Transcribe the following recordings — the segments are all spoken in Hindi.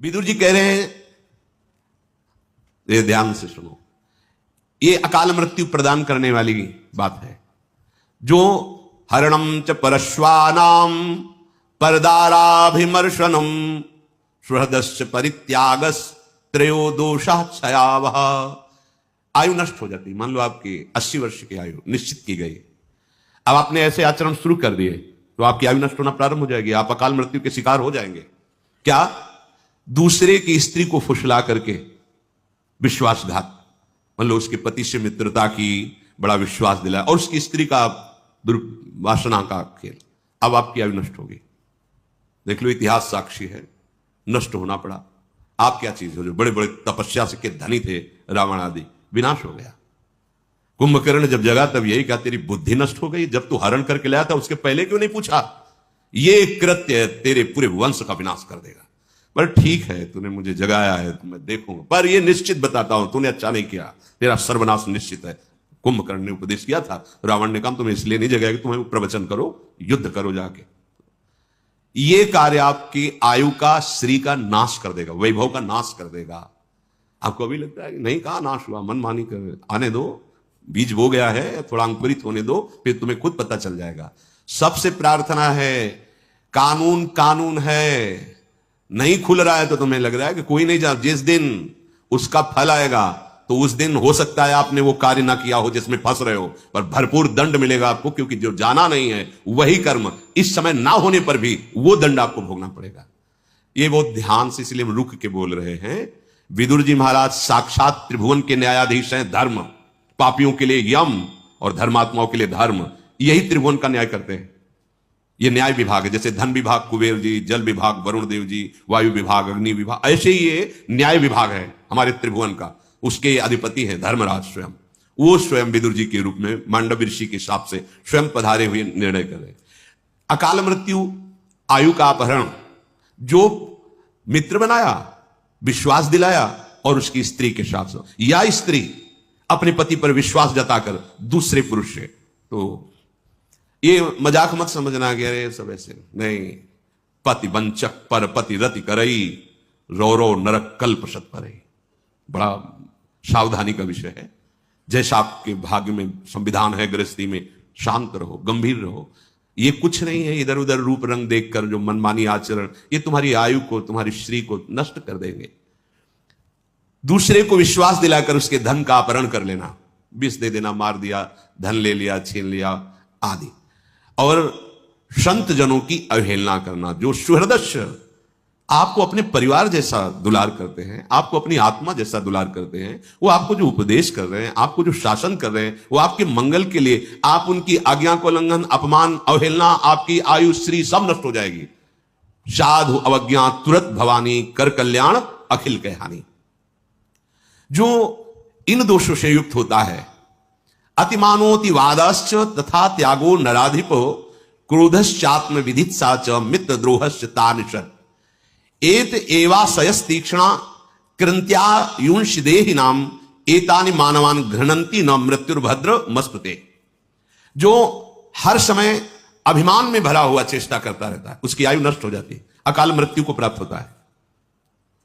विदुर जी कह रहे हैं, ये ध्यान से सुनो, ये अकाल मृत्यु प्रदान करने वाली बात है। जो हरणम च परश्वानाम परदाराभिमर्शनम सुहृदश्च परित्यागस त्रयो दोषा क्षयावह। आयु नष्ट हो जाती। मान लो आपकी 80 वर्ष की आयु निश्चित की गई, अब आपने ऐसे आचरण शुरू कर दिए तो आपकी आयु नष्ट होना प्रारंभ हो जाएगी, आप अकाल मृत्यु के शिकार हो जाएंगे। क्या? दूसरे की स्त्री को फुसला करके विश्वासघात, मतलब उसके पति से मित्रता की, बड़ा विश्वास दिलाया और उसकी स्त्री का दुर्वासना का खेल, अब आपकी आयु नष्ट होगी। देख लो, इतिहास साक्षी है, नष्ट होना पड़ा। आप क्या चीज हो? जो बड़े बड़े तपस्या से के धनी थे, रावण आदि, विनाश हो गया। कुंभकर्ण जब जगा तब यही कहा, तेरी बुद्धि नष्ट हो गई, जब तू हरण करके लाया था उसके पहले क्यों नहीं पूछा? ये कृत्य तेरे पूरे वंश का विनाश कर देगा। पर ठीक है, तूने मुझे जगाया है तो मैं देखूंगा, पर ये निश्चित बताता हूं, तूने अच्छा नहीं किया, तेरा सर्वनाश निश्चित है। कुंभकर्ण ने उपदेश किया था, रावण ने कहा तुम्हें इसलिए नहीं जगाया कि तुम्हें प्रवचन करो, युद्ध करो जाके। ये कार्य आपकी आयु का, श्री का नाश कर देगा, वैभव का नाश कर देगा। आपको अभी लगता है कि नहीं, कहा नाश हुआ, मनमानी कर, आने दो, बीज बो गया है, थोड़ा अंकुरित होने दो, फिर तुम्हें खुद पता चल जाएगा। सबसे प्रार्थना है, कानून कानून है, नहीं खुल रहा है तो तुम्हें लग रहा है कि कोई नहीं जा, जिस दिन उसका फल आएगा तो उस दिन हो सकता है आपने वो कार्य ना किया हो जिसमें फंस रहे हो, पर भरपूर दंड मिलेगा आपको, क्योंकि जो जाना नहीं है वही कर्म इस समय ना होने पर भी वो दंड आपको भोगना पड़ेगा। ये बहुत ध्यान से इसलिए हम रुक के बोल रहे हैं। विदुर जी महाराज साक्षात त्रिभुवन के न्यायाधीश हैं। धर्म, पापियों के लिए यम और धर्मात्माओं के लिए धर्म, यही त्रिभुवन का न्याय करते हैं। ये न्याय विभाग है, जैसे धन विभाग कुबेर जी, जल विभाग वरुण देव जी, वायु विभाग अग्नि विभाग, ऐसे ही ये न्याय विभाग है हमारे त्रिभुवन का। उसके अधिपति हैं धर्मराज स्वयं। वो स्वयं विदुर जी के रूप में मांडव ऋषि के हिसाब से स्वयं पधारे हुए निर्णय कर रहे। अकाल मृत्यु, आयु का अपहरण, जो मित्र बनाया, विश्वास दिलाया और उसकी स्त्री के साथ, या स्त्री अपने पति पर विश्वास जताकर दूसरे पुरुष से, तो ये मजाक मत समझना कि अरे सब ऐसे नहीं। पति वंचक पर पति रति करई, रो रो नरक कल्प सत परई। बड़ा सावधानी का विषय है। जैसा आपके भाग्य में संविधान है, गृहस्थी में शांत रहो, गंभीर रहो। ये कुछ नहीं है इधर उधर रूप रंग देखकर जो मनमानी आचरण, ये तुम्हारी आयु को, तुम्हारी श्री को नष्ट कर देंगे। दूसरे को विश्वास दिलाकर उसके धन का अपहरण कर लेना, विष दे देना, मार दिया, धन ले लिया, छीन लिया आदि। और संत जनों की अवहेलना करना, जो सुहृदस्य आपको अपने परिवार जैसा दुलार करते हैं, आपको अपनी आत्मा जैसा दुलार करते हैं, वो आपको जो उपदेश कर रहे हैं, आपको जो शासन कर रहे हैं, वो आपके मंगल के लिए, आप उनकी आज्ञा को उल्लंघन, अपमान, अवहेलना, आपकी आयु श्री सब नष्ट हो जाएगी। साधु अवज्ञा तुरंत भवानी, कर कल्याण अखिल के हानि। जो इन दोषों से युक्त होता है, अतिमानोति वादश्च तथा त्यागो नराधिपो, क्रोधश्चात्म विधित्सा च मित्र द्रोहश्च तानिषत्, एत एवाशयस तीक्ष्णा कृंत्या युंश देहि नाम, एतानि मानवान घृणंती न मृत्युर्भद्र मस्पते। जो हर समय अभिमान में भरा हुआ चेष्टा करता रहता है, उसकी आयु नष्ट हो जाती है, अकाल मृत्यु को प्राप्त होता है।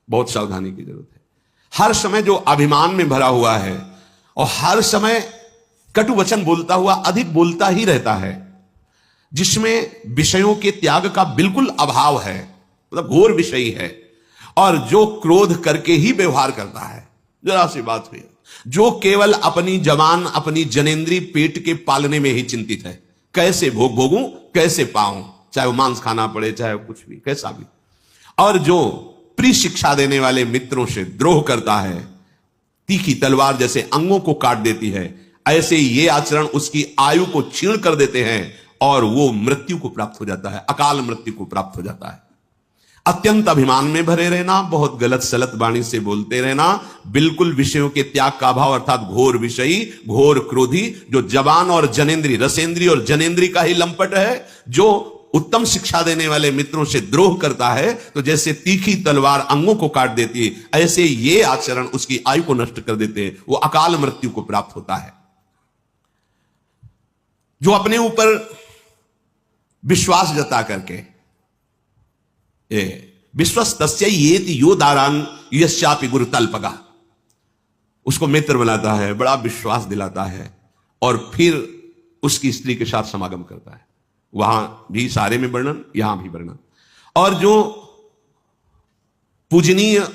बहुत सावधानी की जरूरत है। हर समय जो अभिमान में भरा हुआ है और हर समय कटु वचन बोलता हुआ अधिक बोलता ही रहता है, जिसमें विषयों के त्याग का बिल्कुल अभाव है, मतलब घोर विषयी है, और जो क्रोध करके ही व्यवहार करता है, जरा सी बात हुई, जो केवल अपनी जवान, अपनी जनेंद्री पेट के पालने में ही चिंतित है, कैसे भोगूं, कैसे पाऊं, चाहे वो मांस खाना पड़े, चाहे कुछ भी, कैसा भी। और जो प्रिय शिक्षा देने वाले मित्रों से द्रोह करता है, तीखी तलवार जैसे अंगों को काट देती है, ऐसे ये आचरण उसकी आयु को छीण कर देते हैं और वो मृत्यु को प्राप्त हो जाता है, अकाल मृत्यु को प्राप्त हो जाता है। अत्यंत अभिमान में भरे रहना, बहुत गलत सलत वाणी से बोलते रहना, बिल्कुल विषयों के त्याग का अभाव, अर्थात घोर विषयी, घोर क्रोधी, जो जवान और जनेंद्री, रसेंद्री और जनेंद्री का ही लंपट है, जो उत्तम शिक्षा देने वाले मित्रों से द्रोह करता है, तो जैसे तीखी तलवार अंगों को काट देती है, ऐसे ये आचरण उसकी आयु को नष्ट कर देते हैं, वो अकाल मृत्यु को प्राप्त होता है। जो अपने ऊपर विश्वास जता करके विश्वस्तस्य येति यो दारान यश्चापि गुरु तल्पगा, उसको मित्र बनाता है, बड़ा विश्वास दिलाता है और फिर उसकी स्त्री के साथ समागम करता है। वहां भी सारे में वर्णन, यहां भी वर्णन। और जो पूजनीय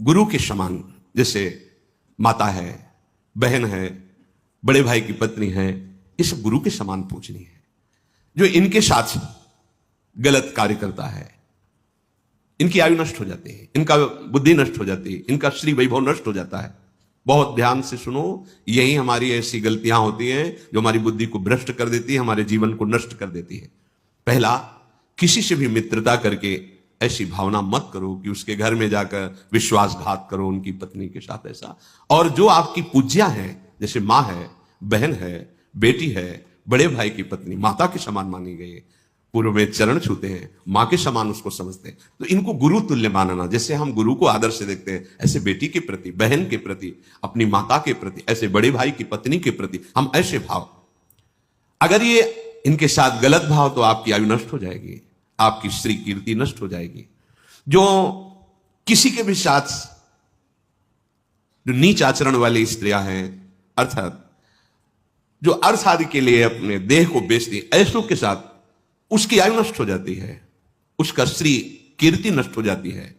गुरु के समान, जैसे माता है, बहन है, बड़े भाई की पत्नी है, ये सब गुरु के समान पूजनीय है। जो इनके साथ गलत कार्य करता है, इनकी आयु नष्ट हो जाती है, इनका बुद्धि नष्ट हो जाती है, इनका श्री वैभव नष्ट हो जाता है। बहुत ध्यान से सुनो, यही हमारी ऐसी गलतियां होती हैं जो हमारी बुद्धि को भ्रष्ट कर देती है, हमारे जीवन को नष्ट कर देती है। पहला, किसी से भी मित्रता करके ऐसी भावना मत करो कि उसके घर में जाकर विश्वासघात करो उनकी पत्नी के साथ, ऐसा। और जो आपकी पूज्या है, जैसे माँ है, बहन है, बेटी है, बड़े भाई की पत्नी माता के समान मानी गई है, पूर्व में चरण छूते हैं, मां के समान उसको समझते हैं, तो इनको गुरु तुल्य मानना। जैसे हम गुरु को आदर से देखते हैं, ऐसे बेटी के प्रति, बहन के प्रति, अपनी माता के प्रति, ऐसे बड़े भाई की पत्नी के प्रति हम ऐसे भाव, अगर ये इनके साथ गलत भाव, तो आपकी आयु नष्ट हो जाएगी, आपकी श्री कीर्ति नष्ट हो जाएगी। जो किसी के भी साथ जो नीच आचरण वाली स्त्रियां हैं, अर्थात जो अर्थ आदि के लिए अपने देह को बेचती, ऐसों के साथ उसकी आयु नष्ट हो जाती है, उसका श्री कीर्ति नष्ट हो जाती है।